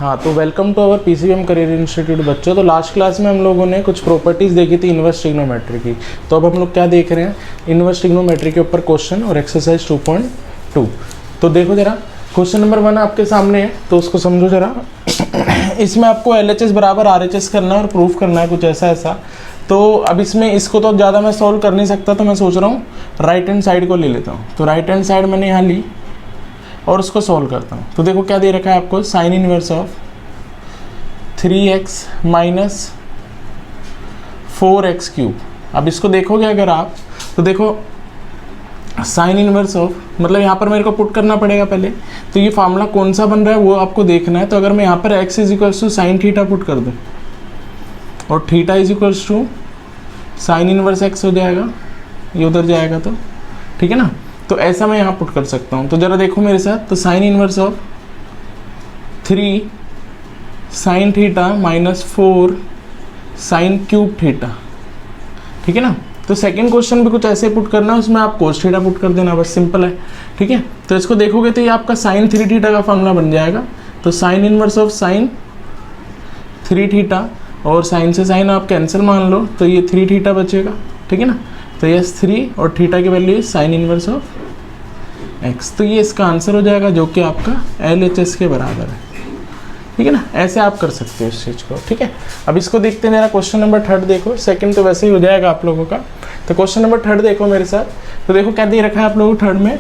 हाँ, तो welcome to our PCBM career institute बच्चों। तो लास्ट क्लास में हम लोगों ने कुछ प्रॉपर्टीज़ देखी थी इनवर्स ट्रिग्नोमेट्री की। तो अब हम लोग क्या देख रहे हैं, इनवर्स ट्रिग्नोमेट्री के ऊपर क्वेश्चन और एक्सरसाइज 2.2। तो देखो जरा, क्वेश्चन नंबर 1 आपके सामने है, तो उसको समझो जरा। इसमें आपको LHS बराबर RHS करना है और प्रूफ करना है कुछ ऐसा। तो अब इसमें इसको तो ज़्यादा मैं सॉल्व कर नहीं सकता, तो मैं सोच रहा हूँ राइट हैंड साइड को ले लेता हूँ। तो राइट हैंड साइड मैंने यहाँ ली और उसको सॉल्व करता हूँ। तो देखो क्या दे रखा है आपको, sign inverse of 3x minus 4x cube. अब इसको देखोगे अगर आप, तो देखो साइन इनवर्स ऑफ, मतलब यहाँ पर मेरे को पुट करना पड़ेगा पहले। तो ये फार्मूला कौन सा बन रहा है वो आपको देखना है। तो अगर मैं यहाँ पर x is equals to sine theta put कर दूँ और theta is equals to sine inverse x हो जाएगा, ये उधर जाएगा, तो ठीक है ना। तो ऐसा मैं यहाँ पुट कर सकता हूँ। तो ज़रा देखो मेरे साथ, तो sine inverse of 3 sine theta minus 4 sine cube theta, ठीक है ना। तो सेकंड क्वेश्चन भी कुछ ऐसे पुट करना है, उसमें आप कोस थीटा पुट कर देना, बस सिंपल है, ठीक है। तो इसको देखोगे तो ये आपका साइन 3 थीटा का फॉर्मूला बन जाएगा। तो sine inverse of sine 3 theta, और साइन से साइन आप कैंसिल मान लो, तो ये 3 थीटा बचेगा, ठीक है ना। तो ये 3 और थीटा की value sign inverse of x। तो ये इसका आंसर हो जाएगा, जो कि आपका LHS के बराबर है, ठीक है ना। ऐसे आप कर सकते हो इस चीज़ को, ठीक है। अब इसको देखते हैं, मेरा क्वेश्चन नंबर 3 देखो। सेकंड तो वैसे ही हो जाएगा आप लोगों का। तो क्वेश्चन नंबर 3 देखो मेरे साथ। तो देखो क्या दे रखा है आप लोगों को 3 में,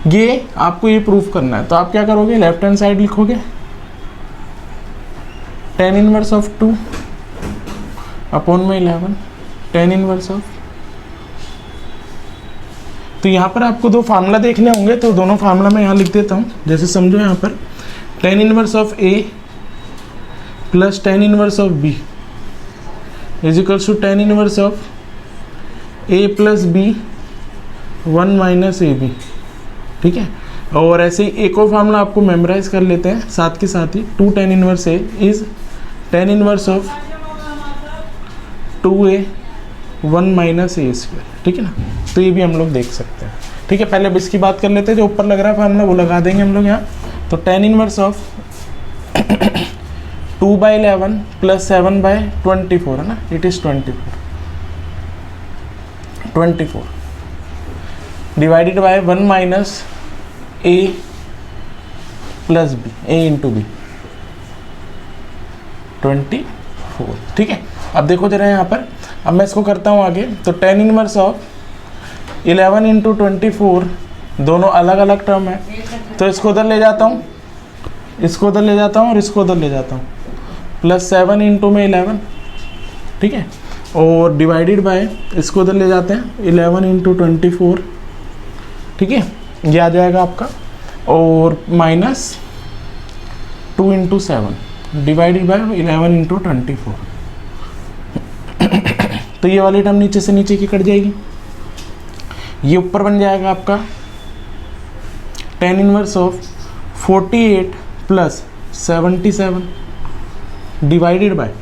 ये आपको ये प्रूफ करना है। तो आप क्या करोगे, लेफ्ट हैंड साइड लिखोगे tan इनवर्स ऑफ 2 अपॉन में 11 tan इनवर्स ऑफ। तो यहाँ पर आपको दो फार्मूला देखने होंगे, तो दोनों फार्मूला मैं यहाँ लिख देता हूँ। जैसे समझो यहाँ पर tan inverse of A plus tan inverse of B is equals to tan inverse of A plus B 1 minus AB, ठीक है। और ऐसे ही एक और फार्मूला आपको मेमोराइज कर लेते हैं साथ के साथ ही। 2 tan inverse A is tan inverse of 2A 1 minus A square, ठीक है ना। तो ये भी हम लोग देख सकते हैं, ठीक है। पहले अब इसकी बात कर लेते हैं, जो ऊपर लग रहा है फार्मूला वो लगा देंगे हम लोग यहाँ। तो tan इनवर्स ऑफ 2/11 प्लस 7/24 है ना, it is 24 divided by 1 minus A plus B, A into B 24, ठीक है। अब देखो जरा यहाँ पर, अब मैं इसको करता हूँ आगे। तो tan इनवर्स ऑफ 11 इंटू 24, दोनों अलग अलग टर्म है, तो इसको उधर ले जाता हूँ, इसको उधर ले जाता हूँ और इसको उधर ले जाता हूँ, प्लस 7 इंटू में 11, ठीक है। और डिवाइडेड बाय, इसको उधर ले जाते हैं 11 इंटू 24, ठीक है, ये आ जाएगा आपका। और minus 2 into 7 divided by 11 into 24। तो ये वाली टर्म नीचे से नीचे की कट जाएगी, ये ऊपर बन जाएगा आपका tan inverse of 48 plus 77 divided by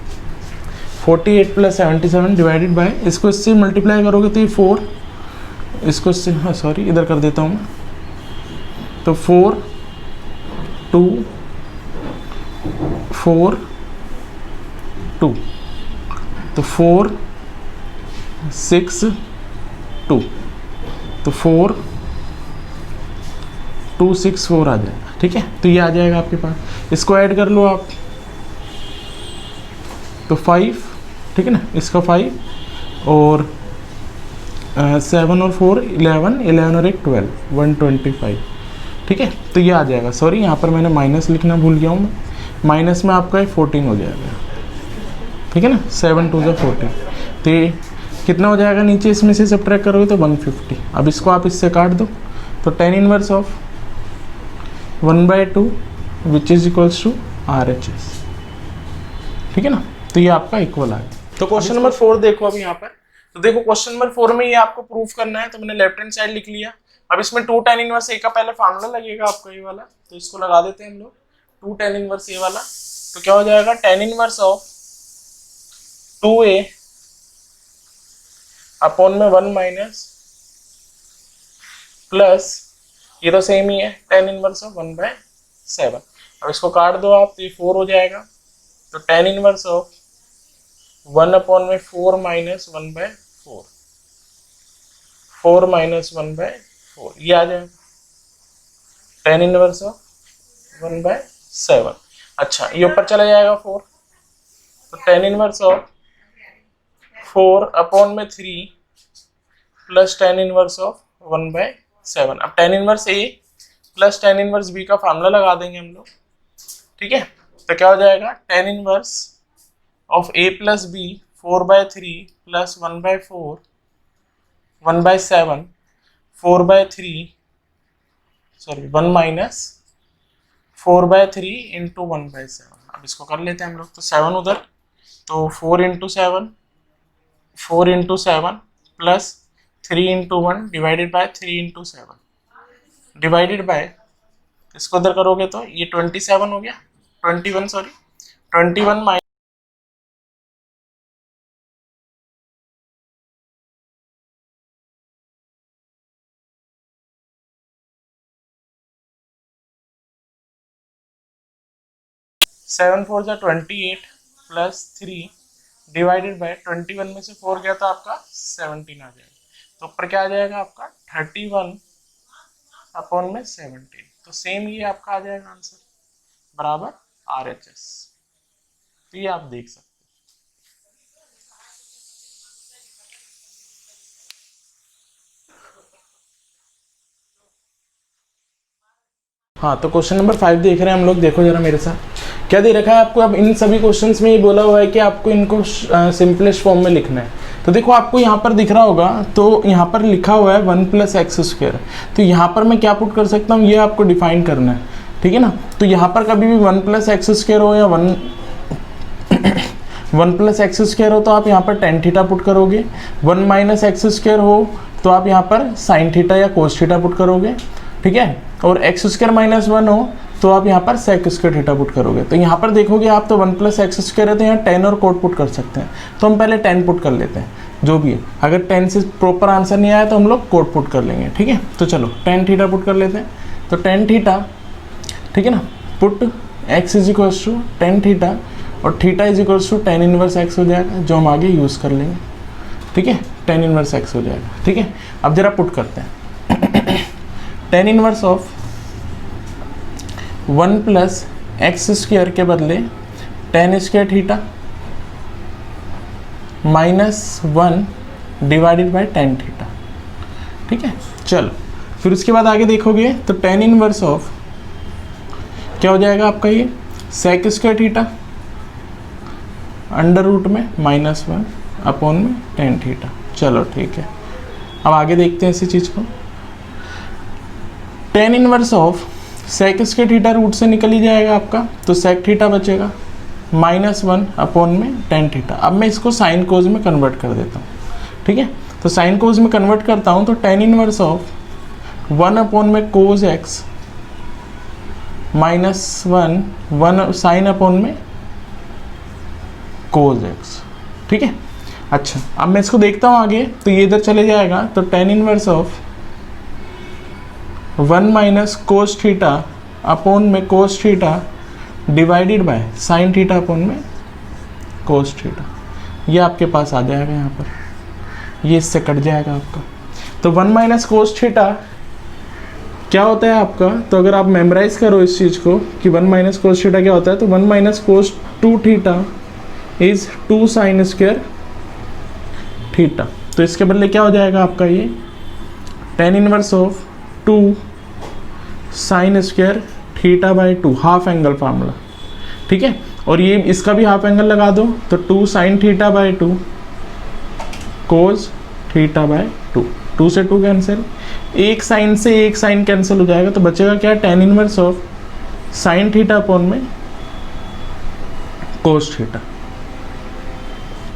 48 plus 77 divided by, इसको इससे मल्टीप्लाई करोगे तो ये 4, इसको इससे, हाँ सॉरी इधर कर देता हूँ मैं। तो 4 2 4 2, तो 4 6 2, तो 4 2 6 4 आ जाएगा, ठीक है। तो ये आ जाएगा आपके पास, इसको ऐड कर लो आप, तो 5, ठीक है ना, इसका 5 और 7 और 4 11 और 1 12 125, ठीक है। तो ये आ जाएगा, सॉरी यहाँ पर मैंने माइनस लिखना भूल गया हूँ मैं, माइनस में आपका 14 हो जाएगा, ठीक है ना। 7 2 14, तो ये कितना हो जाएगा, नीचे इसमें से सब्ट्रैक्ट करोगे तो 150। अब इसको आप इससे काट दो, तो tan inverse of 1/2 which is equals to RHS, ठीक है ना। तो ये आपका इक्वल आ गया। तो क्वेश्चन नंबर 4 देखो अब यहाँ पर। तो देखो क्वेश्चन नंबर 4 में ये आपको प्रूफ करना है, तो मैंने लेफ्ट हैंड साइड लिख लिया। अब इसमें 2 tan इनवर्स A का पहले फार्मूला लगेगा आपको, ये वाला, तो इसको लगा देते हैं हम लोग, 2 tan इनवर्स A वाला। तो क्या हो जाएगा, tan inverse of 2A upon में 1 माइनस प्लस, ये तो सेम ही है, tan इनवर्स ऑफ 1/7। अब इसको काट दो आप तो ये 4 हो जाएगा। तो tan inverse of 1/4 minus 1/4, 4 minus 1/4 ये आ जाएगा tan इनवर्स ऑफ 1/7। अच्छा ये ऊपर चला जाएगा 4, तो tan inverse of 4/3 plus tan inverse of 1/7। अब tan इनवर्स ए प्लस tan इनवर्स बी का फार्मूला लगा देंगे हम लोग, ठीक है। तो क्या हो जाएगा tan inverse of a plus B 4/3 plus 1/4 1/7 4/3 sorry 1 minus 4/3 into 1/7। अब इसको कर लेते हैं हम लोग, तो 7 उधर, तो 4 into 7 plus 3 into 1 divided by 3 into 7 divided by, इसको उधर करोगे तो ये 27 हो गया, 21 सॉरी 21 माइनस 7 4 जा 28 प्लस 3 डिवाइडेड बाय 21 में से 4 गया तो आपका 17 आ जाएगा। तो ऊपर क्या आ जाएगा आपका 31/17। तो सेम ये आपका आ जाएगा आंसर बराबर RHS। तो ये आप देख सकते हैं। हाँ तो क्वेश्चन नंबर 5 देख रहे हैं हम लोग। देखो जरा मेरे साथ क्या दे रखा है आपको। अब इन सभी क्वेश्चंस में ये बोला हुआ है कि आपको इनको सिंपलेस्ट फॉर्म में लिखना है। तो देखो आपको यहाँ पर दिख रहा होगा, तो यहाँ पर लिखा हुआ है 1 + x²। तो यहाँ पर मैं क्या पुट कर सकता हूँ ये आपको डिफाइन करना है, ठीक है ना। तो यहाँ पर कभी भी 1 + x² हो या 1 + x² हो तो आप यहाँ पर tan थीटा पुट करोगे। 1 - x² हो तो आप यहाँ पर sin थीटा या cos थीटा पुट करोगे, ठीक है। और x² - 1 हो तो आप यहाँ पर sec² थीटा पुट करोगे। तो यहाँ पर देखोगे आप तो 1 + x² है तो यहाँ tan और cot पुट कर सकते हैं। तो हम पहले tan पुट कर लेते हैं जो भी है। अगर tan से प्रॉपर आंसर नहीं आया तो हम लोग cot पुट कर लेंगे, ठीक है। तो चलो tan थीटा पुट कर लेते हैं। तो tan थीटा, ठीक है ना, पुट x = tan थीटा और थीटा = tan इनवर्स x हो जाएगा, जो हम आगे यूज़ कर लेंगे, ठीक है। tan इनवर्स x हो जाएगा, ठीक है। अब जरा पुट करते हैं। tan इनवर्स ऑफ 1 + x² के बदले tan² theta -1 divided by tan theta, ठीक है। चलो फिर उसके बाद आगे देखोगे तो tan इनवर्स ऑफ क्या हो जाएगा आपका ये sec² थीटा √ में -1 अपॉन में tan थीटा। चलो ठीक है, अब आगे देखते हैं इसी चीज़ को। tan inverse of sec² theta root से निकल ही जाएगा आपका, तो sec थीटा बचेगा -1 अपॉन में tan थीटा। अब मैं इसको साइन कोज में कन्वर्ट कर देता हूँ, ठीक है। तो साइन कोज में कन्वर्ट करता हूँ तो tan इनवर्स ऑफ 1 अपॉन में cos x -1 साइन अपॉन में cos x, ठीक है। अच्छा अब मैं इसको देखता हूँ आगे, तो ये इधर चले जाएगा तो tan inverse of 1 - cos theta upon में cos theta divided bye sin theta upon में cos थीटा, ये आपके पास आ जाएगा यहाँ पर, ये इससे कट जाएगा आपका। तो 1 - cos थीटा क्या होता है आपका, तो अगर आप मेमोराइज करो इस चीज़ को कि 1 - cos थीटा क्या होता है, तो 1 - cos 2 theta is 2 sin² theta. तो इसके बदले क्या हो जाएगा आपका ये tan inverse of 2 sin² theta by 2, half angle formula, ठीक है। और ये इसका भी हाफ एंगल लगा दो तो 2 sin theta by 2 cos theta by 2, 2 से 2 कैंसिल, एक साइन से एक साइन कैंसिल हो जाएगा, तो बचेगा क्या tan inverse of sin theta upon में cos थीटा।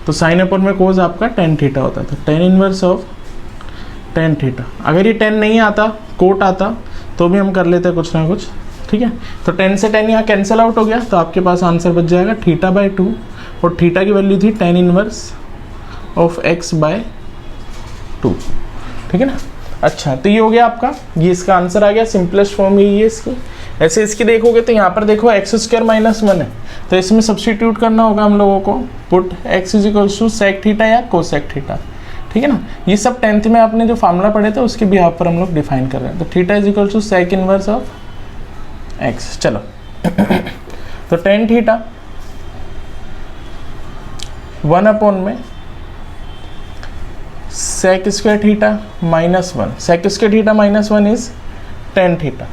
तो साइन अपॉन में cos आपका tan थीटा होता था, tan inverse of tan theta. अगर ये tan नहीं आता, कोट आता, तो भी हम कर लेते हैं कुछ ना कुछ, ठीक है। तो tan से tan यहाँ कैंसिल आउट हो गया, तो आपके पास आंसर बच जाएगा थीटा बाई 2, और थीटा की वैल्यू थी tan inverse of x by 2, ठीक है ना। अच्छा, तो ये हो गया आपका, ये इसका आंसर आ गया, सिंपलेस्ट फॉर्म यही है इसकी। ऐसे इसकी देखोगे तो यहाँ पर देखो एक्स स्क्वायर माइनस 1 है, तो इसमें सब्सटीट्यूट करना होगा हम लोगों को, put x is equals to sec theta या कोसेक थीटा, ठीक है ना। ये सब 10th में आपने जो फार्मूला पढ़े थे उसके भी यहाँ पर हम लोग डिफाइन कर रहे हैं। तो theta is equals to sec inverse of x. चलो तो टेन थीटा 1 अपॉन में sec square theta minus 1, sec square theta minus 1 is tan theta,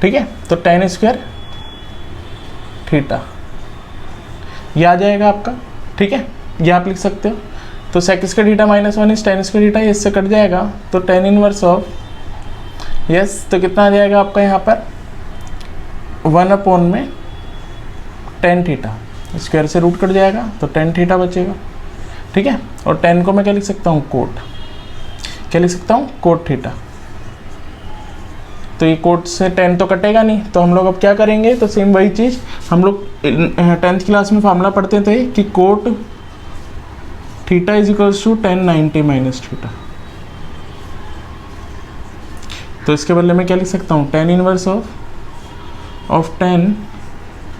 ठीक है। तो टेन स्क्वायर थीटा ये आ जाएगा आपका, ठीक है, ये आप लिख सकते हो। तो sec square theta minus 1 is tan square theta, इससे कट जाएगा तो टेन इनवर्स ऑफ, यस, तो कितना आ जाएगा आपका यहाँ पर 1 अपॉन में टेन थीटा, स्क्वायर से रूट कट जाएगा तो टेन थीटा बचेगा, ठीक है। और 10 को मैं क्या लिख सकता हूँ, कोट, क्या लिख सकता हूँ, कोट थीटा। तो ये कोट से 10 तो कटेगा नहीं, तो हम लोग अब क्या करेंगे, तो सेम वही चीज़ हम लोग 10th क्लास में फार्मूला पढ़ते थे कि cot theta is equals to 1090 minus theta. तो इसके बदले में क्या लिख सकता हूँ, 10 inverse of 10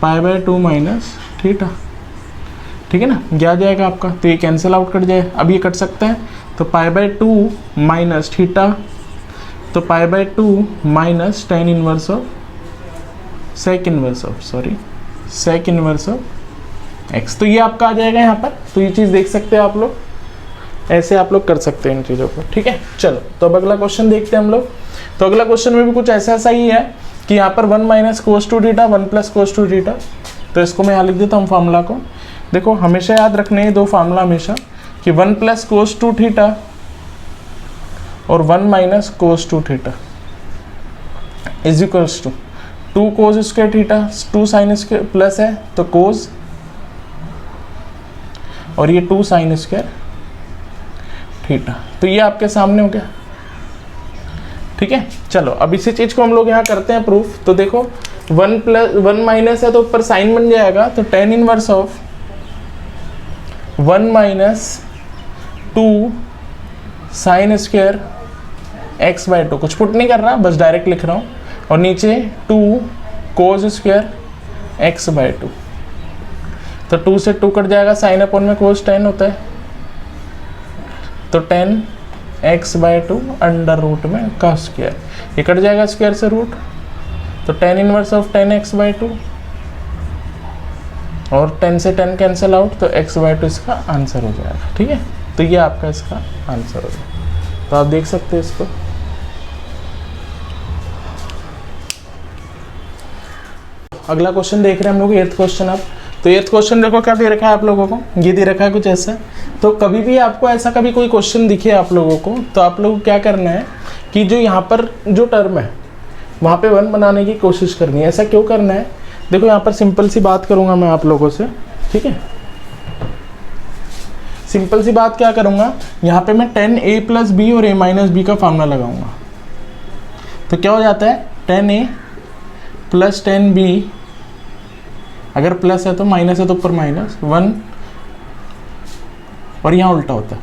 pi by 2 minus theta, ठीक है ना। ये आ जाएगा आपका, तो ये कैंसिल आउट कट जाए, अब ये कट सकता है, तो पाई बाय 2 माइनस थीटा, तो pi by 2 minus 10 inverse of sec inverse of, sorry, sec inverse of x. तो ये आपका आ जाएगा यहाँ पर। तो ये चीज़ देख सकते हैं आप लोग, ऐसे आप लोग कर सकते हैं इन चीज़ों को, ठीक है। चलो तो अब अगला क्वेश्चन देखते हैं हम लोग। तो अगला क्वेश्चन में भी कुछ ऐसा ही है कि यहाँ पर 1 minus cos two theta 1 plus cos two theta. तो इसको मैं यहाँ लिख देता हूँ फार्मूला को। देखो हमेशा याद रखने हैं दो फार्मूला हमेशा, कि 1 प्लस कोस टू थीटा और 1 minus cos two theta is equals to 2 cos square theta, 2 sine square plus है तो कोस, और ये 2 साइन स्क्वायर थीटा। तो ये आपके सामने हो गया, ठीक है। चलो अब इसी चीज़ को हम लोग यहाँ करते हैं प्रूफ। तो देखो 1 माइनस है तो ऊपर साइन बन जाएगा, तो 10 inverse of 1 minus 2 sine square x by 2, कुछ पुट नहीं कर रहा, बस डायरेक्ट लिख रहा हूँ, और नीचे 2 कोस स्क्वायर एक्स बाय 2। तो 2 से 2 कट जाएगा, साइन अपॉन में कोस 10 होता है, तो 10 एक्स बाय 2 अंडर रूट में का स्क्वायर, ये कट जाएगा स्क्वायर से रूट, तो 10 इनवर्स ऑफ 10 एक्स बाय 2, और 10 से 10 कैंसिल आउट, तो एक्स बाय 2 इसका आंसर हो जाएगा, ठीक है। तो ये आपका इसका आंसर हो जाएगा। तो आप देख सकते हैं इसको। अगला क्वेश्चन देख रहे हैं हम लोग, 8th क्वेश्चन। अब तो 8th क्वेश्चन देखो क्या दे रखा है आप लोगों को, ये दे रखा है कुछ ऐसा। तो कभी भी आपको ऐसा कभी कोई क्वेश्चन दिखे आप लोगों को, तो आप लोग क्या करना है कि जो यहाँ पर जो टर्म है वहाँ पे 1 बनाने की कोशिश करनी है। ऐसा क्यों करना है, देखो यहाँ पर सिंपल सी बात करूँगा मैं आप लोगों से, ठीक है। सिंपल सी बात क्या करूँगा, यहाँ पे मैं 10a प्लस बी और a माइनस बी का फार्मूला लगाऊंगा। तो क्या हो जाता है, 10a प्लस 10b, अगर प्लस है तो माइनस है तो ऊपर माइनस 1, और यहाँ उल्टा होता है,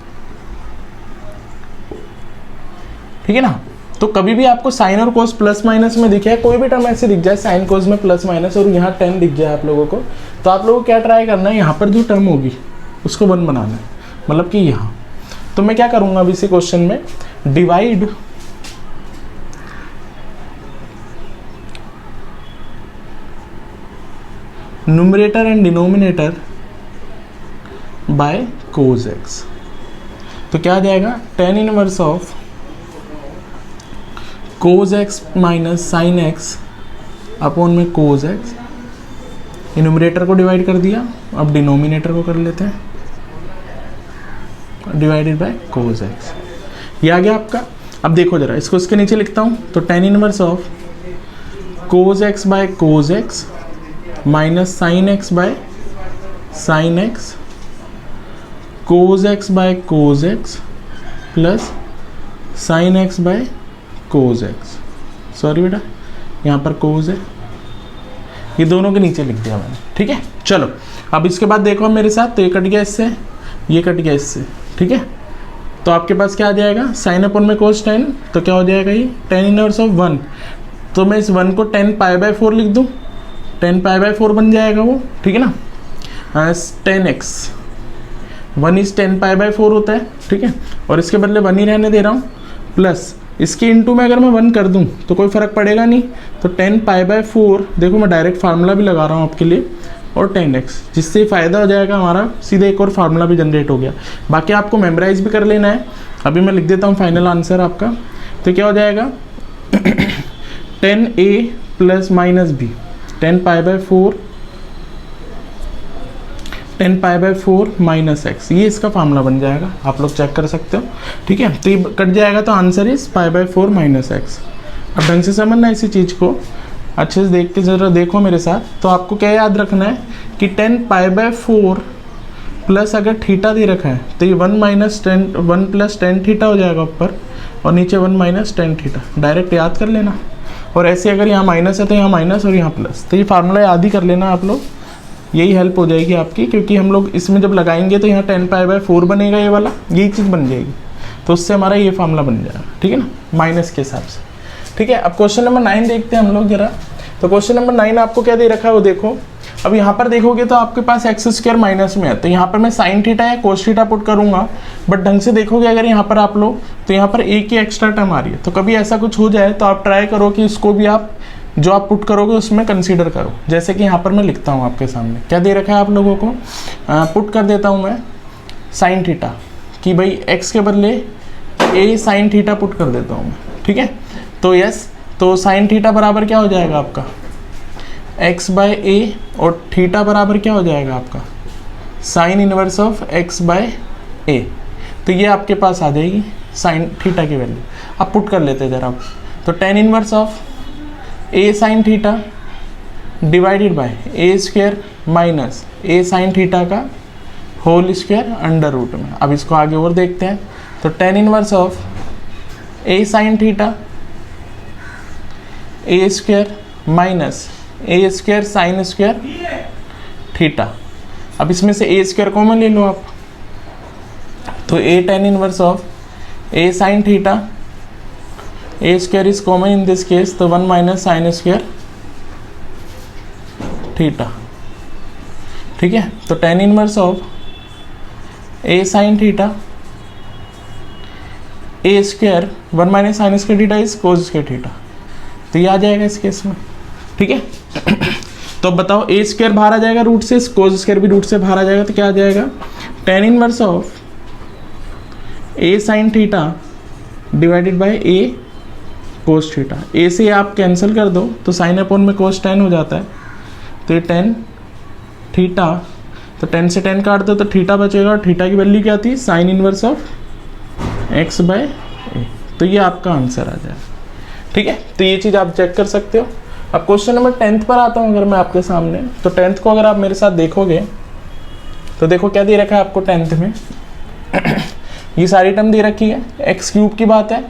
ठीक है ना। तो कभी भी आपको साइन और कोस प्लस माइनस में दिखे, कोई भी टर्म ऐसे दिख जाए साइन कोस में प्लस माइनस और यहाँ 10 दिख जाए आप लोगों को, तो आप लोगों को क्या ट्राई करना है, यहाँ पर जो टर्म होगी उसको 1 बनाना है, मतलब कि यहाँ। तो मैं क्या करूँगा अभी इसी क्वेश्चन में, divide numerator and denominator by cos x. तो क्या आ जाएगा, 10 inverse of cos x minus sine x upon में कोस एक्स। न्यूमरेटर को डिवाइड कर दिया, अब डिनोमिनेटर को कर लेते हैं, डिवाइडेड बाय कोस एक्स। ये आ गया आपका। अब देखो जरा इसको इसके नीचे लिखता हूँ, तो 10 inverse of cos x by cos x minus sine x by sine x, cos x by cos x plus sine x by cos x. Sorry बेटा, यहाँ पर कोस है, ये दोनों के नीचे लिख दिया मैंने, ठीक है। चलो अब इसके बाद देखो मेरे साथ, तो ये कट गया इससे, ये कट गया इससे, ठीक है। तो आपके पास क्या आ जाएगा, साइन अपन में कोस टेन, तो क्या हो जाएगा ये टेन इनवर्स ऑफ 1। तो मैं इस 1 को 10π/4 लिख दूँ, 10π/4 बन जाएगा वो, ठीक है ना। 10x 1 इज 10π/4 होता है, ठीक है। और इसके बदले 1 ही रहने दे रहा हूँ, प्लस इसके इंटू में अगर मैं 1 कर दूँ तो कोई फ़र्क पड़ेगा नहीं। तो 10π/4, देखो मैं डायरेक्ट फार्मूला भी लगा रहा हूँ आपके लिए, और 10x, जिससे फ़ायदा हो जाएगा हमारा, सीधे एक और फार्मूला भी जनरेट हो गया। बाकी आपको मेमोराइज भी कर लेना है। अभी मैं लिख देता हूँ फाइनल आंसर आपका। तो क्या हो जाएगा 10a + -b, 10π/4 -x, ये इसका फार्मूला बन जाएगा, आप लोग चेक कर सकते हो, ठीक है। तो ये कट जाएगा, तो आंसर इज π/4 -x। अब ढंग से समझना इसी चीज़ को, अच्छे से देख के ज़रा देखो मेरे साथ। तो आपको क्या याद रखना है कि 10π/4 प्लस अगर थीटा दे रखा है तो ये 1 + tan थीटा हो जाएगा ऊपर, और नीचे 1 - tan थीटा, डायरेक्ट याद कर लेना। और ऐसे अगर यहाँ माइनस है तो यहाँ माइनस और यहाँ प्लस, तो ये फार्मूला याद ही कर लेना आप लोग, यही हेल्प हो जाएगी आपकी। क्योंकि हम लोग इसमें जब लगाएंगे तो यहाँ 10π/4 बनेगा, ये वाला यही चीज़ बन जाएगी, तो उससे हमारा ये फार्मूला बन जाएगा, ठीक है ना, माइनस के हिसाब से, ठीक है। अब क्वेश्चन नंबर 9 देखते हैं हम लोग जरा। तो क्वेश्चन नंबर 9 आपको क्या दे रखा है वो देखो। अब यहाँ पर देखोगे तो आपके पास x² माइनस में है, तो यहाँ पर मैं साइन थीटा या कोस थीटा पुट करूँगा, बट ढंग से देखोगे अगर यहाँ पर आप लोग, तो यहाँ पर a की एक्स्ट्रा टर्म आ रही है। तो कभी ऐसा कुछ हो जाए तो आप ट्राई करो कि इसको भी आप जो आप पुट करोगे उसमें कंसीडर करो। जैसे कि यहाँ पर मैं लिखता हूँ आपके सामने, क्या दे रखा है आप लोगों को, पुट कर देता हूँ मैं साइन थीटा, कि भाई x के बदले a साइन थीटा पुट कर देता हूँ मैं, ठीक है। तो यस, तो साइन थीटा बराबर क्या हो जाएगा आपका x/a, और थीटा बराबर क्या हो जाएगा आपका साइन इनवर्स ऑफ x/a। तो ये आपके पास आ जाएगी साइन थीटा की वैल्यू। अब पुट कर लेते हैं जरा आप, तो tan inverse of a sine theta divided bye a² minus a sine theta का होल स्क्वायर अंडर रूट में। अब इसको आगे और देखते हैं, तो tan inverse of a sine theta a² minus a² sine square theta. अब इसमें से a² कॉमन ले लो आप, तो a tan inverse of a sine theta, a² is common in this case, तो 1 - साइन स्क्वायर थीटा, ठीक है। तो tan inverse of a sine theta a² 1 - sine square theta is cos square theta, तो ये आ जाएगा इस केस में, ठीक है। तो अब बताओ a² बाहर आ जाएगा रूट से, कोस स्क्वायर भी रूट से बाहर आ जाएगा, तो क्या आ जाएगा tan inverse of a sine theta divided bye a cos theta. a से आप कैंसिल कर दो तो साइन अपॉन में कोस tan हो जाता है, तो ये tan थीटा, तो tan से tan काट दो तो थीटा बचेगा, और थीटा की वैल्यू क्या थी साइन इनवर्स ऑफ x/a। तो ये आपका आंसर आ जाएगा, ठीक है। तो ये चीज़ आप चेक कर सकते हो। अब क्वेश्चन नंबर 10 पर आता हूँ अगर मैं आपके सामने, तो 10th को अगर आप मेरे साथ देखोगे तो देखो क्या दे रखा है आपको 10th में ये सारी टर्म दे रखी है, x³ की बात है,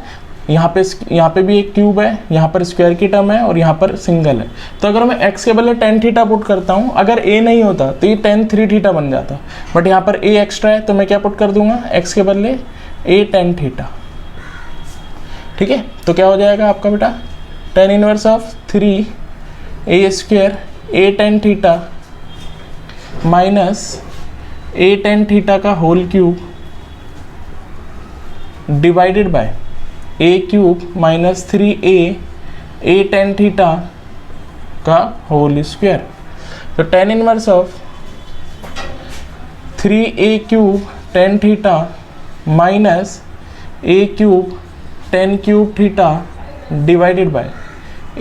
यहाँ पे भी एक क्यूब है, यहाँ पर स्क्वायर की टर्म है, और यहाँ पर सिंगल है। तो अगर मैं x के बदले tan थीटा पुट करता हूँ, अगर a नहीं होता तो ये tan 3 थीटा बन जाता, बट यहाँ पर a एक्स्ट्रा है तो मैं क्या पुट कर दूंगा x के बदले a tan थीटा, ठीक है। तो क्या हो जाएगा आपका बेटा tan inverse of 3a² a tan theta minus a tan theta का whole cube divided by a³ minus 3a a tan theta का होल स्क्वायर। तो tan inverse of 3a³ tan theta minus a³ tan³ theta divided by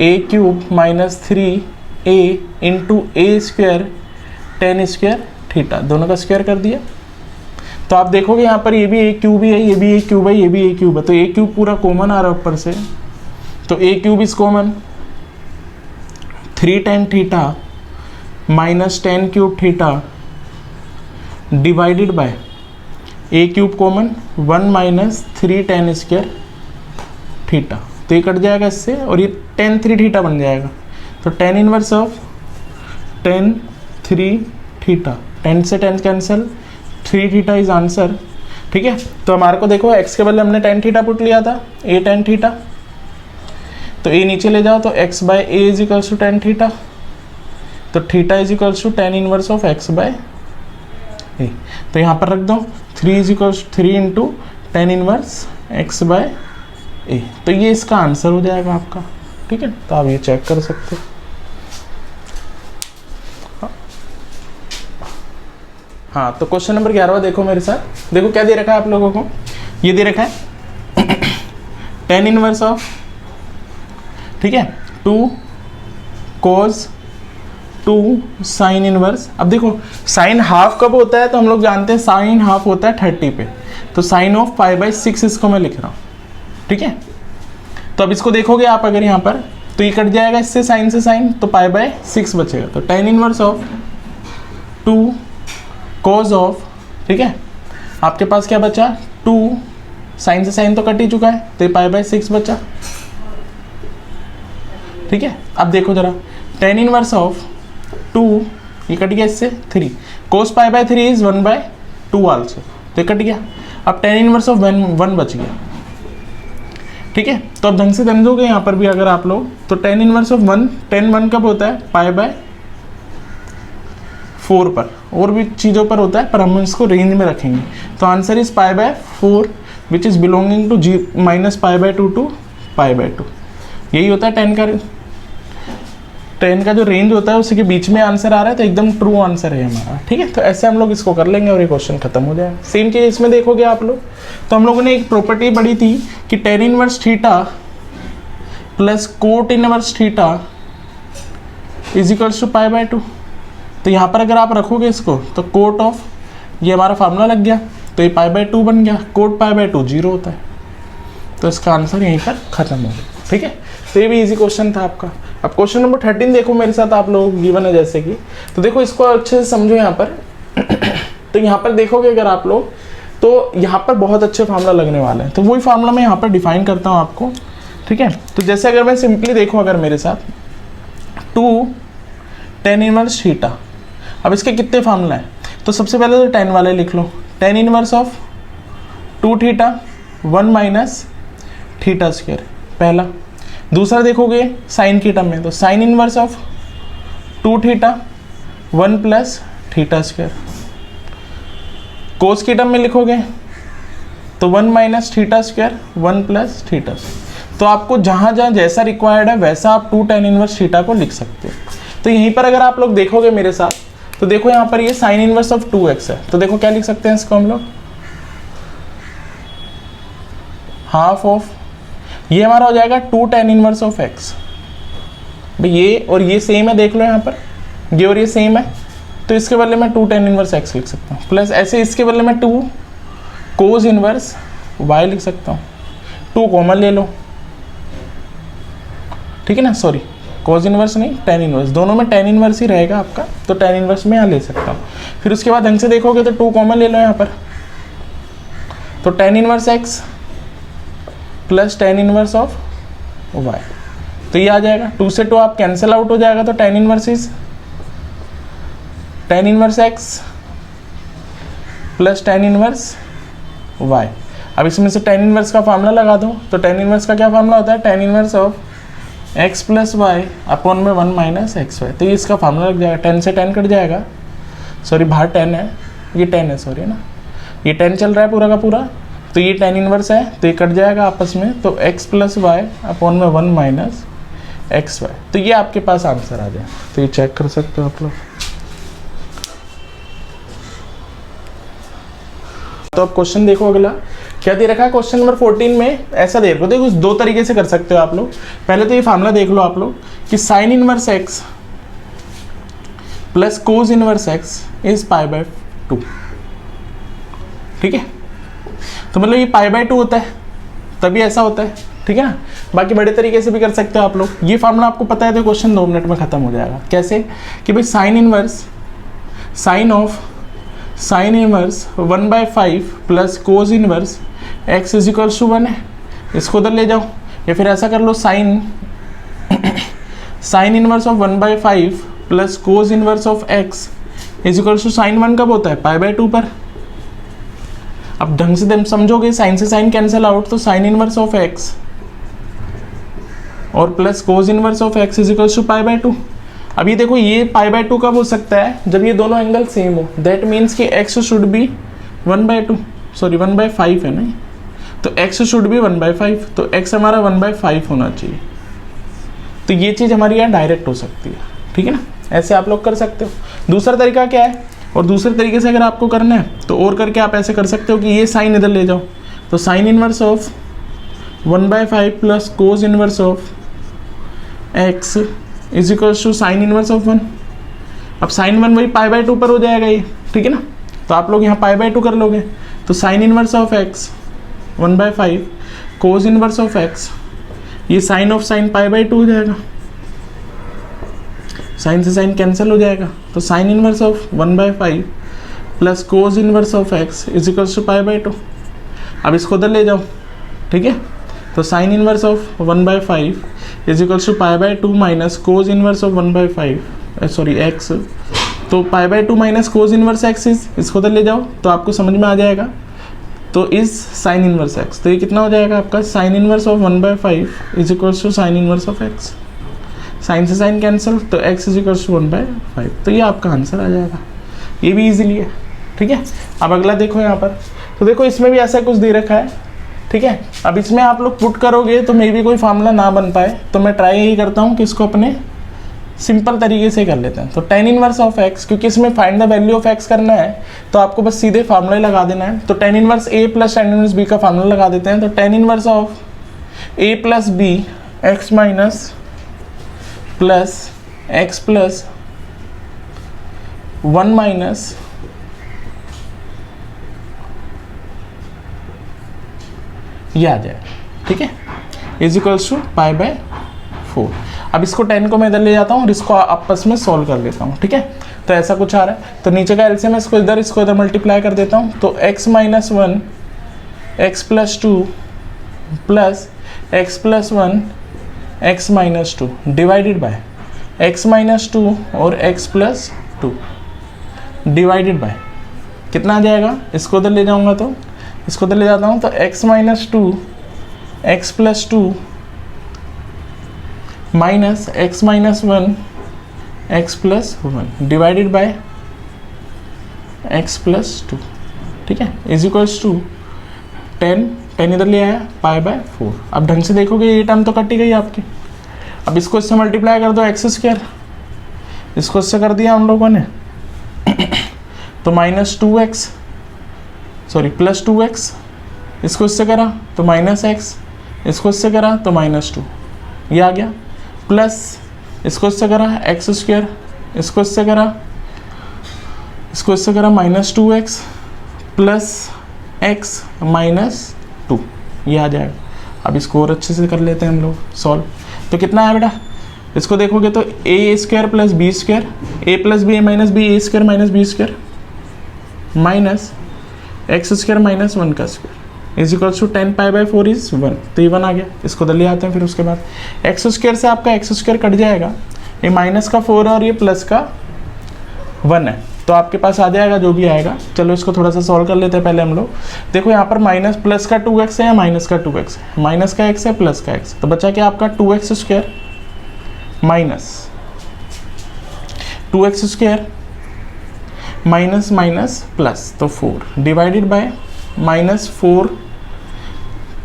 a³ minus 3a into a² tan square theta, दोनों का square कर दिया। तो आप देखोगे यहाँ पर ये भी a³ है, ये भी a³ है, ये भी a³ है, तो a³ पूरा कॉमन आ रहा है ऊपर से, तो a³ is common 3 tan theta minus tan³ theta divided by a³ common 1 minus 3 tan square theta. तो ये कट जाएगा इससे, और ये tan 3 थीटा बन जाएगा। तो tan inverse of tan 3 theta, tan से tan cancel, 3 theta is answer, ठीक है। तो हमारे को देखो x के बदले हमने tan थीटा पुट लिया था, a tan थीटा, तो a नीचे ले जाओ तो x by a is equals to tan theta, तो theta is equals to tan inverse of x by a। तो यहाँ पर रख दो 3 is equals 3 into tan inverse x by a। तो ये इसका आंसर हो जाएगा आपका, ठीक है। तो आप ये चेक कर सकते हो। हाँ, तो क्वेश्चन नंबर 11 देखो मेरे साथ। देखो क्या दे रखा है आप लोगों को, ये दे रखा है tan इनवर्स ऑफ, ठीक है, 2 cos 2 साइन इनवर्स। अब देखो साइन हाफ कब होता है, तो हम लोग जानते हैं साइन हाफ होता है 30 पे, तो साइन ऑफ π/6 इसको मैं लिख रहा हूँ, ठीक है। तो अब इसको देखोगे आप अगर यहाँ पर, तो ये कट जाएगा इससे, साइन से साइन, तो π/6 बचेगा। तो tan inverse of 2 cos of, ठीक है, आपके पास क्या बचा 2, साइन से साइन तो कट ही चुका है, तो ये π/6 बचा, ठीक है। अब देखो जरा tan इनवर्स ऑफ 2, ये कट गया इससे 3, cos π/3 इज 1/2 आल्सो, तो ये कट गया। अब tan इनवर्स ऑफ 1 बच गया, ठीक है। तो अब ढंग से समझोगे यहाँ पर भी अगर आप लोग, तो tan इनवर्स ऑफ 1, tan 1 कब होता है π/4 पर, और भी चीज़ों पर होता है, पर हम इसको रेंज में रखेंगे। तो answer is π/4 which is belonging to -π/2 to π/2। यही होता है tan का जो रेंज होता है उसी के बीच में आंसर आ रहा है, तो एकदम ट्रू आंसर है हमारा, ठीक है। तो ऐसे हम लोग इसको कर लेंगे और ये क्वेश्चन खत्म हो जाएगा। सेम चीज़ इसमें देखोगे आप लोग, तो हम लोगों ने एक प्रॉपर्टी पढ़ी थी कि tan inverse theta plus cot inverse theta is equals to π/2। तो यहाँ पर अगर आप रखोगे इसको, तो कोट ऑफ, ये हमारा फार्मूला लग गया, तो ये π/2 बन गया, कोट π/2 0 होता है, तो इसका आंसर यहीं पर खत्म हो गया, ठीक है। तो ये भी इजी क्वेश्चन था आपका। अब क्वेश्चन नंबर 13 देखो मेरे साथ, आप लोग गिवन है जैसे कि, तो देखो इसको अच्छे से समझो यहाँ पर तो यहाँ पर देखोगे अगर आप लोग, तो यहाँ पर बहुत अच्छे फार्मूला लगने वाले हैं, तो वही फार्मूला मैं यहाँ पर डिफाइन करता हूँ आपको, ठीक है। तो जैसे अगर मैं सिंपली देखो अगर मेरे साथ 2 tan इनवर्स थीटा, अब इसके कितने फार्मूला है, तो सबसे पहले तो tan वाले लिख लो, tan inverse of 2 theta 1 minus theta square पहला। दूसरा देखोगे साइन की टर्म में, तो sine inverse of 2 theta 1 plus theta square. Cos की टर्म में लिखोगे तो 1 minus theta square 1 plus theta square. तो आपको जहाँ जहाँ जैसा रिक्वायर्ड है वैसा आप 2 tan इनवर्स थीटा को लिख सकते हो। तो यहीं पर अगर आप लोग देखोगे मेरे साथ, तो देखो यहाँ पर ये साइन इनवर्स ऑफ 2x है, तो देखो क्या लिख सकते हैं इसको हम लोग, हाफ ऑफ, ये हमारा हो जाएगा 2 tan इनवर्स ऑफ x। भाई ये और ये सेम है, देख लो यहाँ पर ये और ये सेम है, तो इसके बदले मैं 2 tan इनवर्स x लिख सकता हूँ, प्लस ऐसे इसके बदले मैं 2 कोस इनवर्स y लिख सकता हूँ। 2 कॉमन ले लो, ठीक है ना, सॉरी कोस इनवर्स नहीं tan इनवर्स, दोनों में tan इनवर्स ही रहेगा आपका, तो tan इनवर्स मैं यहाँ ले सकता हूँ। फिर उसके बाद ढंग से देखोगे तो 2 कॉमन ले लो यहाँ पर, तो tan inverse x plus tan inverse of y, तो ये आ जाएगा। 2 से 2 आप कैंसिल आउट हो जाएगा, तो tan inverse is tan inverse x plus tan inverse y। अब इसमें से tan इनवर्स का फार्मूला लगा दो, तो tan इनवर्स का क्या फार्मूला होता है, tan inverse of x plus y upon में 1 माइनस एक्स वाई। तो ये इसका फार्मूला लग जाएगा, 10 से 10 कट जाएगा, सॉरी बाहर 10 है, ये 10 है, सॉरी ना, ये 10 चल रहा है पूरा का पूरा, तो ये tan इनवर्स है, तो ये कट जाएगा आपस में, तो x प्लस वाई अपॉन में 1 माइनस एक्स वाई। तो ये आपके पास आंसर आ जाए, तो ये चेक कर सकते हो आप लोग। तो अब क्वेश्चन देखो अगला क्या दे रखा है। क्वेश्चन नंबर 14 में ऐसा दे रखा, देखो 2 तरीके से कर सकते हो आप लोग। पहले तो ये फार्मूला देख लो आप लोग कि sine inverse x plus cos inverse x is π/2, ठीक है। तो मतलब ये π/2 होता है तभी ऐसा होता है, ठीक है ना। बाकी बड़े तरीके से भी कर सकते हो आप लोग। ये फार्मूला आपको पता है तो क्वेश्चन 2 मिनट में खत्म हो जाएगा। कैसे कि भाई sine inverse sine of sine inverse 1/5 plus cos inverse x is equals to 1 है, इसको उधर ले जाओ, या फिर ऐसा कर लो sine sine inverse of 1/5 plus cos inverse of x is equals to sine 1 कब होता है π/2 पर। अब ढंग से समझोगे, साइन से साइन कैंसिल आउट, तो साइन इनवर्स ऑफ एक्स और plus cos inverse of x is equal to pi by 2। अब ये देखो, ये पाई बाय 2 कब हो सकता है, जब ये दोनों एंगल सेम हो। दैट मीन्स कि x शुड बी 1/2, सॉरी 1/5 है ना, तो x शुड बी 1/5, तो x हमारा 1/5 होना चाहिए। तो ये चीज़ हमारी यहाँ डायरेक्ट हो सकती है, ठीक है ना, ऐसे आप लोग कर सकते हो। दूसरा तरीका क्या है, और दूसरे तरीके से अगर आपको करना है तो और करके आप ऐसे कर सकते हो कि ये साइन इधर ले जाओ, तो sine inverse of 1/5 plus cos inverse of x is equals to sine inverse of 1। अब साइन 1 वही पाई बाय 2 पर हो जाएगा ये, ठीक है ना, तो आप लोग यहाँ पाई बाय 2 कर लोगे, तो sine inverse of x 1/5 cos inverse of x, ये sine of sine pi by 2 हो जाएगा, साइन से साइन कैंसिल हो जाएगा, तो sine inverse of 1/5 plus cos inverse of x is equals to pi by 2। अब इसको उधर ले जाओ, ठीक है, तो sine inverse of 1/5 is equals to pi by 2 minus cos inverse of 1/5 sorry x, तो pi by 2 minus cos inverse x is, इसको उधर ले जाओ तो आपको समझ में आ जाएगा, तो इज साइन इनवर्स x, तो ये कितना हो जाएगा आपका, sine inverse of 1/5 is equals to sine inverse of x, sine से साइन कैंसिल, तो x इज इक्वल्स टू 1/5, तो ये आपका आंसर आ जाएगा। ये भी इजीली है, ठीक है। अब अगला देखो यहाँ पर, तो देखो इसमें भी ऐसा कुछ दे रखा है, ठीक है। अब इसमें आप लोग पुट करोगे तो मे भी कोई फार्मूला ना बन पाए, तो मैं ट्राई यही करता हूँ कि इसको अपने सिंपल तरीके से कर लेते हैं। तो tan इनवर्स ऑफ x, क्योंकि इसमें find the value of x करना है तो आपको बस सीधे फार्मूला लगा देना है। तो tan inverse a plus tan inverse b का फार्मूला लगा देते हैं। तो tan inverse of a plus b x minus plus x plus 1 minus ये आ जाए, ठीक है, is equals to pi by 4। अब इसको 10 को मैं इधर ले जाता हूँ और इसको आपस में सॉल्व कर लेता हूँ, ठीक है। तो ऐसा कुछ आ रहा है, तो नीचे का एलसीएम इसको इधर मल्टीप्लाई कर देता हूँ। तो x minus 1 x plus 2 plus x plus 1 x minus 2 divided by x minus 2 और x प्लस 2 डिवाइडेड बाय कितना आ जाएगा, इसको उधर ले जाऊँगा तो इसको उधर ले जाता हूँ, तो x minus 2 x plus 2 minus x minus 1 x plus 1 divided by x plus 2, ठीक है, इज इक्वल्स टू 10 इधर ले आया पाई बाय 4। अब ढंग से देखोगे ये टर्म तो कट ही गई आपकी। अब इसको इससे मल्टीप्लाई कर दो एक्स स्क्वायर, इसको इससे कर दिया हम लोगों ने तो minus 2x sorry plus 2x, इसको इससे करा तो माइनस x, इसको इससे करा तो माइनस 2, ये आ गया, प्लस इसको इससे करा एक्स स्क्वायर, इसको इससे करा minus 2x plus x minus 2, ये आ जाएगा। अब इसको और अच्छे से कर लेते हैं हम लोग सॉल्व। तो कितना है बेटा, इसको देखोगे तो a square plus B square, a plus B minus B, A square minus B square minus x square minus 1 का square is equals to 10 pi by 4 is 1, तो ये 1 आ गया। इसको उधर ले आते हैं, फिर उसके बाद एक्स स्क्वायर से आपका एक्स स्क्वायर कट जाएगा, ये माइनस का 4 है और ये प्लस का 1 है, तो आपके पास आ जाएगा जो भी आएगा। चलो इसको थोड़ा सा सॉल्व कर लेते हैं पहले हम लोग। देखो यहाँ पर माइनस प्लस का 2x है या माइनस का 2x है, माइनस का x है प्लस का x, तो बचा क्या आपका 2x square minus 2x square minus minus plus, तो 4 डिवाइडेड बाय माइनस 4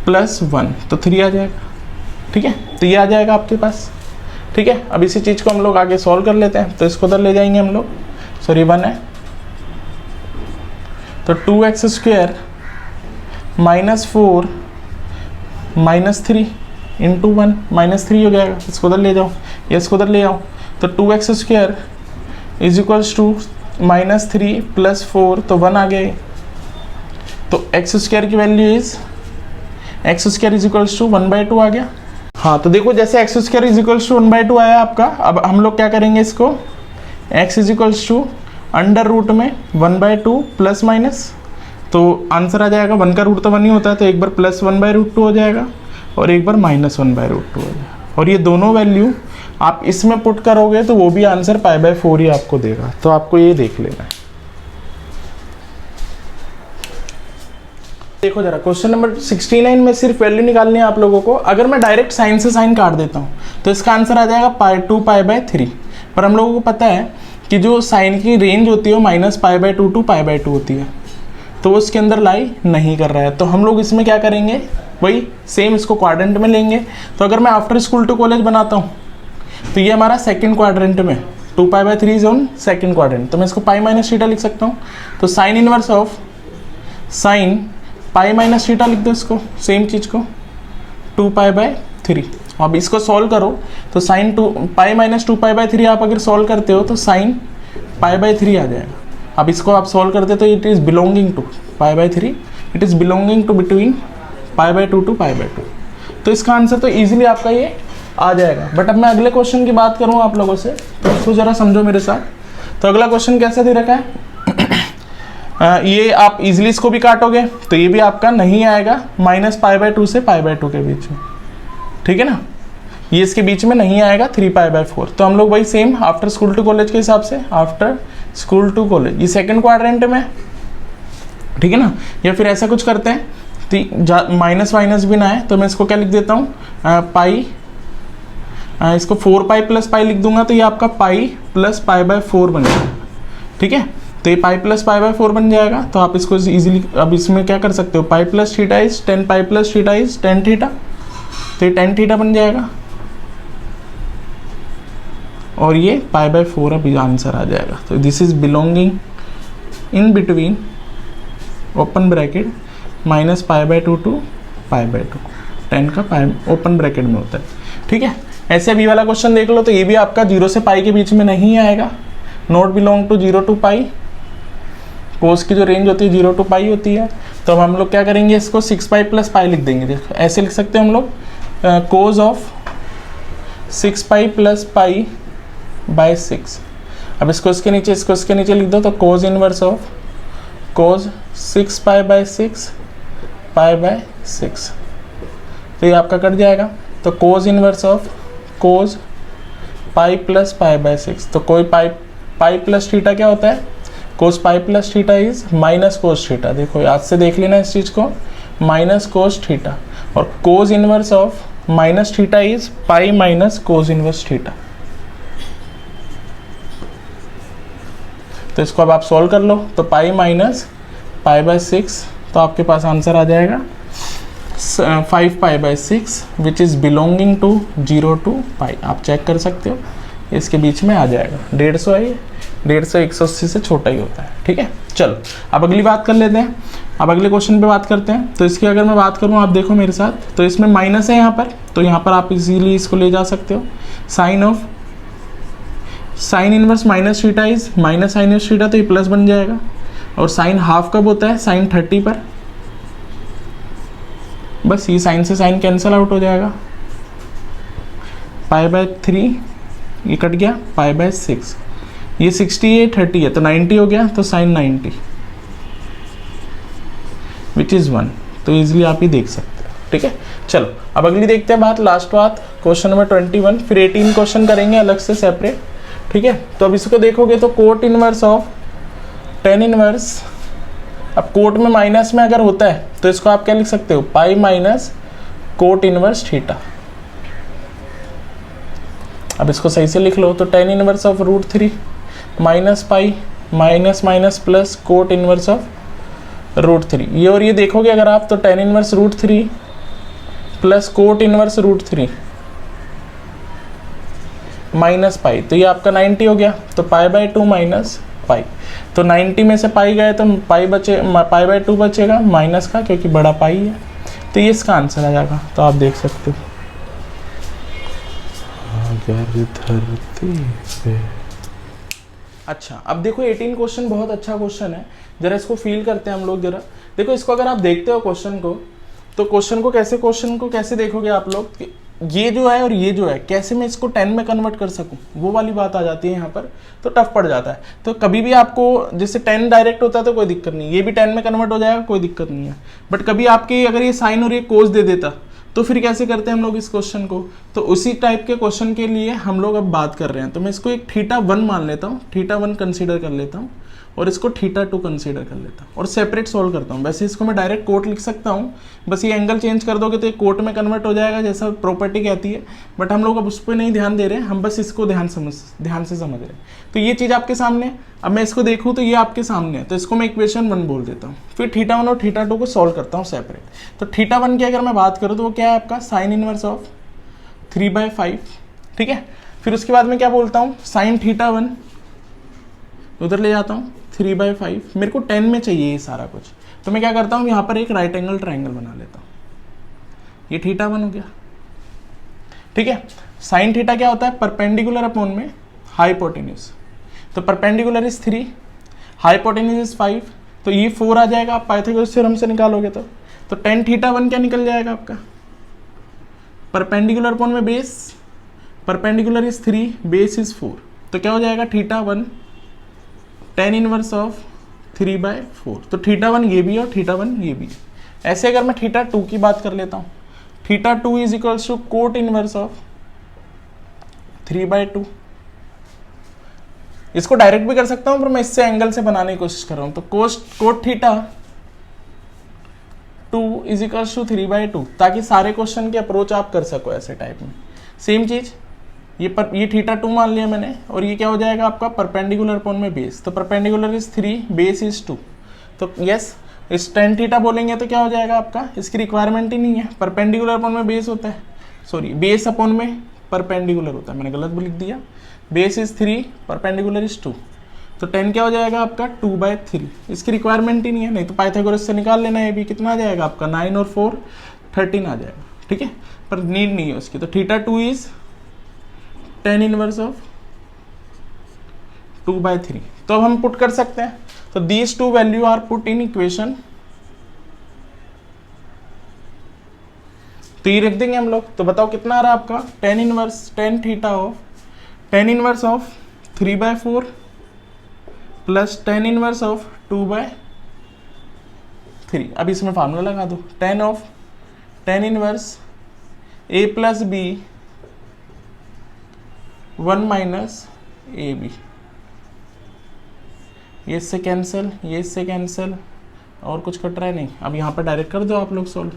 प्लस 1, तो 3 आ जाएगा, ठीक है। तो ये आ जाएगा आपके पास, ठीक है। अब इसी चीज़ को हम लोग आगे सॉल्व कर लेते हैं। तो इसको उधर ले जाएंगे हम लोग, सॉरी 1 है, तो 2x square minus 4 minus 3 into 1 minus 3 हो जाएगा। इसको उधर ले जाओ, या इसको उधर ले आओ, तो 2x square is equals to minus 3 plus 4, तो 1 आ गया। तो एक्स स्क्वायर की value is x square is equals to 1/2 आ गया। हाँ, तो देखो जैसे x square is equals to 1/2 आया आपका, अब हम लोग क्या करेंगे इसको, x is equals to under root में 1/2 प्लस माइनस, तो आंसर आ जाएगा 1 का रूट तो 1 ही होता है, तो एक बार प्लस 1/√2 हो जाएगा और एक बार माइनस 1/√2 हो जाएगा। और ये दोनों वैल्यू आप इसमें पुट करोगे तो वो भी आंसर पाई बाय 4 ही आपको देगा, तो आपको ये देख लेना है। देखो जरा क्वेश्चन नंबर 69 में सिर्फ वैल्यू निकालनी है आप लोगों को। अगर मैं डायरेक्ट साइन से साइन काट देता हूँ तो इसका आंसर आ जाएगा पाई 2π/3। पर हम लोगों को पता है कि जो साइन की रेंज होती है वो -π/2 to π/2 होती है, तो वो इसके अंदर लाई नहीं कर रहा है। तो हम लोग इसमें क्या करेंगे, वही सेम इसको क्वाड्रेंट में लेंगे। तो अगर मैं आफ्टर स्कूल टू कॉलेज बनाता हूँ तो ये हमारा सेकंड क्वाड्रेंट में 2π/3 इज ऑन सेकंड क्वाड्रेंट, तो मैं इसको पाई माइनस थीटा लिख सकता हूँ। तो sine inverse of sine pi minus theta लिख दो इसको, सेम चीज़ को 2π/3। अब इसको सॉल्व करो तो साइन पाई माइनस 2π/3 आप अगर सॉल्व करते हो तो साइन π/3 आ जाएगा। अब इसको आप सॉल्व करते तो it is belonging to π/3, it is belonging to between π/2 to π/2। तो इसका आंसर तो ईजिली आपका ये आ जाएगा। बट अब मैं अगले क्वेश्चन की बात करूँ आप लोगों से तो इसको ज़रा समझो मेरे साथ। तो अगला क्वेश्चन कैसा दे रखा है ये आप इजीली इसको भी काटोगे तो ये भी आपका नहीं आएगा -π/2 से π/2 के बीच में, ठीक है ना, ये इसके बीच में नहीं आएगा 3π/4। तो हम लोग वही same after school to college के हिसाब से आफ्टर स्कूल टू कॉलेज ये सेकंड क्वाड्रेंट में, ठीक है ना, या फिर ऐसा कुछ करते हैं माइनस माइनस भी ना है तो मैं इसको क्या लिख देता हूँ पाई, इसको 4π + π लिख दूंगा तो ये आपका पाई + π/4 बन जाएगा, ठीक है। तो ये पाई + π/4 बन जाएगा। तो आप इसको इजीली अब इसमें क्या कर सकते हो, पाई + θ इज 10π + θ इज 10θ, तो ये 10θ बन जाएगा और ये π/4 अब आंसर आ जाएगा। तो this is belonging in between open bracket -π/2 to π/2, 10 का पाई ओपन ब्रैकेट में होता है, ठीक है। ऐसे अभी वाला क्वेश्चन देख लो तो ये भी आपका 0 से पाई के बीच में नहीं आएगा, नॉट बिलोंग टू 0 to π। कोस की जो रेंज होती है 0 to π होती है। तो अब हम लोग क्या करेंगे, इसको 6π + π लिख देंगे। देखो ऐसे लिख सकते हैं हम लोग कोस ऑफ 6π + π/6। अब इसको इसके नीचे लिख दो तो कोस इनवर्स ऑफ कोस 6π/6 π/6, तो ये आपका कट जाएगा। तो कोस इनवर्स ऑफ कोस पाई + π/6, तो कोई पाई + θ क्या होता है, कोस पाई + θ इज माइनस कोस θ। देखो आज से देख लेना इस चीज़ को, माइनस कोस θ, और cos inverse of -θ is pi minus cos inverse θ। तो इसको अब आप सॉल्व कर लो तो पाई माइनस π/6, तो आपके पास आंसर आ जाएगा 5π/6 which is belonging to 0 to π। आप चेक कर सकते हो इसके बीच में आ जाएगा 150 है, ये 150 180 से छोटा ही होता है, ठीक है। चलो अब अगली बात कर लेते हैं, अब अगले क्वेश्चन पे बात करते हैं। तो इसकी अगर मैं बात करूँ आप देखो मेरे साथ, तो इसमें माइनस है यहाँ पर, तो यहाँ पर आप इजीली इसको ले जा सकते हो। Sine inverse -θ is minus sin θ, तो ये प्लस बन जाएगा। और साइन हाफ कब होता है, sin 30 पर, बस ये साइन से साइन कैंसिल आउट हो जाएगा, π/3 ये कट गया, π/6 ये 60 है 30 है तो 90 हो गया, तो साइन 90 विच इज़ 1। तो इजीली आप ही देख सकते हो, ठीक है। चलो अब अगली देखते हैं बात, लास्ट बात क्वेश्चन नंबर 21, फिर 18 क्वेश्चन करेंगे अलग से सेपरेट, ठीक है। तो अब इसको देखोगे तो coat inverse of tan inverse, अब कोट में माइनस में अगर होता है तो इसको आप क्या लिख सकते हो, पाई माइनस कोट इनवर्स θ। अब इसको सही से लिख लो तो tan inverse of √3 minus pi minus minus plus cot inverse of √3। ये और ये देखोगे अगर आप तो tan inverse √3 plus cot inverse √3 minus pi, तो ये आपका 90 हो गया, तो π/2 माइनस पाई। तो 90 में से पाई गए तो π/2 बचेगा माइनस का, क्योंकि बड़ा पाई है, तो ये इसका आंसर आ जाएगा। तो आप देख सकते हो धरती पे। अच्छा अब देखो 18 क्वेश्चन बहुत अच्छा क्वेश्चन है, जरा इसको फील करते हैं हम लोग। जरा देखो इसको अगर आप देखते हो क्वेश्चन को, तो क्वेश्चन को कैसे देखोगे आप लोग, ये जो है और ये जो है कैसे मैं इसको 10 में कन्वर्ट कर सकूं, वो वाली बात आ जाती है यहाँ पर, तो टफ पड़ जाता है। तो कभी भी आपको जैसे 10 डायरेक्ट होता है तो कोई दिक्कत नहीं, ये भी 10 में कन्वर्ट हो जाएगा, कोई दिक्कत नहीं है। बट कभी आपके अगर ये साइन और ये कोस दे देता तो फिर कैसे करते हैं हम लोग इस क्वेश्चन को, तो उसी टाइप के क्वेश्चन के लिए हम लोग अब बात कर रहे हैं। तो मैं इसको एक θ1 मान लेता हूँ, θ1 कंसिडर कर लेता हूँ, और इसको θ2 कंसीडर कर लेता हूँ और सेपरेट सॉल्व करता हूँ। वैसे इसको मैं डायरेक्ट कोट लिख सकता हूँ, बस ये एंगल चेंज कर दोगे तो ये कोट में कन्वर्ट हो जाएगा जैसा प्रॉपर्टी कहती है, बट हम लोग अब उस पर नहीं ध्यान दे रहे हैं, हम बस इसको ध्यान से समझ रहे हैं। तो ये चीज़ आपके सामने है। अब मैं इसको देखूँ तो ये आपके सामने है, तो इसको मैं इक्वेशन 1 बोल देता हूँ। फिर θ1 और θ2 को सॉल्व करता हूँ सेपरेट। तो θ1 की अगर मैं बात करूँ तो वो क्या है आपका साइन इनवर्स ऑफ 3/5, ठीक है। फिर उसके बाद में क्या बोलता हूँ, साइन θ1 उधर ले जाता हूँ 3/5, मेरे को 10 में चाहिए ये सारा कुछ, तो मैं क्या करता हूँ यहाँ पर एक राइट एंगल ट्राइंगल बना लेता हूँ। ये θ1 हो गया, ठीक है। साइन थीटा क्या होता है, परपेंडिकुलर अपॉन में हाइपोटेन्यूज। तो परपेंडिकुलर इज 3, हाइपोटेन्यूज इज 5, तो ये 4 आ जाएगा। आप पाइथागोरस थ्योरम से निकालोगे तो tan θ1 क्या निकल जाएगा आपका, परपेंडिकुलर अपॉन में base, perpendicular is 3, base is 4, तो क्या हो जाएगा θ1 tan इनवर्स ऑफ 3/4। तो θ1 ये भी और θ1 ये भी। ऐसे अगर मैं θ2 की बात कर लेता हूँ, θ2 is equals to cot inverse of 3/2। इसको डायरेक्ट भी कर सकता हूं, पर मैं इससे एंगल से बनाने की कोशिश कर रहा हूं। तो कोट θ2 इज इक्वल्स टू 3/2, ताकि सारे क्वेश्चन के अप्रोच आप कर सको ऐसे टाइप में। सेम चीज ये θ2 मान लिया मैंने, और ये क्या हो जाएगा आपका परपेंडिकुलर अपॉन में बेस। तो परपेंडिकुलर इज 3, बेस इज 2, तो यस इस tan θ बोलेंगे तो क्या हो जाएगा आपका, इसकी रिक्वायरमेंट ही नहीं है, परपेंडिकुलर अपॉन में बेस होता है, सॉरी बेस अपॉन में परपेंडिकुलर होता है, मैंने गलत भी लिख दिया। बेस इज 3, परपेंडिकुलर इज 2, तो 10 क्या हो जाएगा आपका 2/3, इसकी रिक्वायरमेंट ही नहीं है। नहीं तो पाइथागोरस से निकाल लेना, ये भी कितना आ जाएगा आपका 9 और 4 13 आ जाएगा, ठीक है, पर नीड नहीं है उसकी। तो θ2 इज tan इनवर्स ऑफ 2/3। तो अब हम पुट कर सकते हैं, तो these two value are put in equation, तो ये रख देंगे हम लोग। तो बताओ कितना आ रहा है आपका tan inverse of 3/4 plus tan inverse of 2/3। अब इसमें फार्मूला लगा दो, tan inverse a plus b 1 minus a b, ये इससे कैंसिल, ये इससे कैंसिल, और कुछ कट रहा है नहीं। अब यहाँ पर डायरेक्ट कर दो आप लोग सोल्व,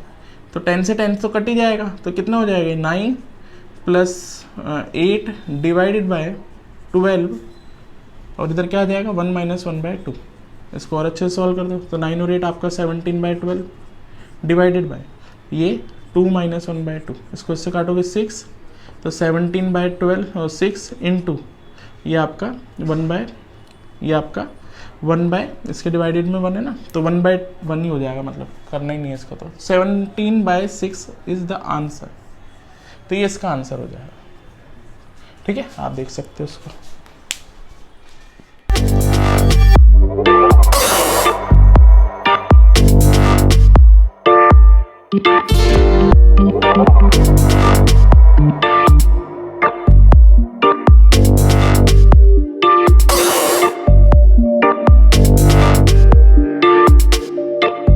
तो 10 से 10 तो कट ही जाएगा, तो कितना हो जाएगा 9 प्लस 8 डिवाइडेड बाय 12, और इधर क्या आ जाएगा 1 माइनस 1/2। इसको और अच्छे से सॉल्व कर दो, तो 9 और 8 आपका 17/12 डिवाइडेड बाय ये 2 माइनस 1/2, इसको इससे काटोगे 6, तो 17/12 और 6 इंटू ये आपका 1 इसके डिवाइडेड में 1 है ना, तो 1/1 ही हो जाएगा, मतलब करना ही नहीं है इसको। तो 17/6 इज द आंसर, तो ये इसका आंसर हो जाएगा, ठीक है। आप देख सकते हो उसको।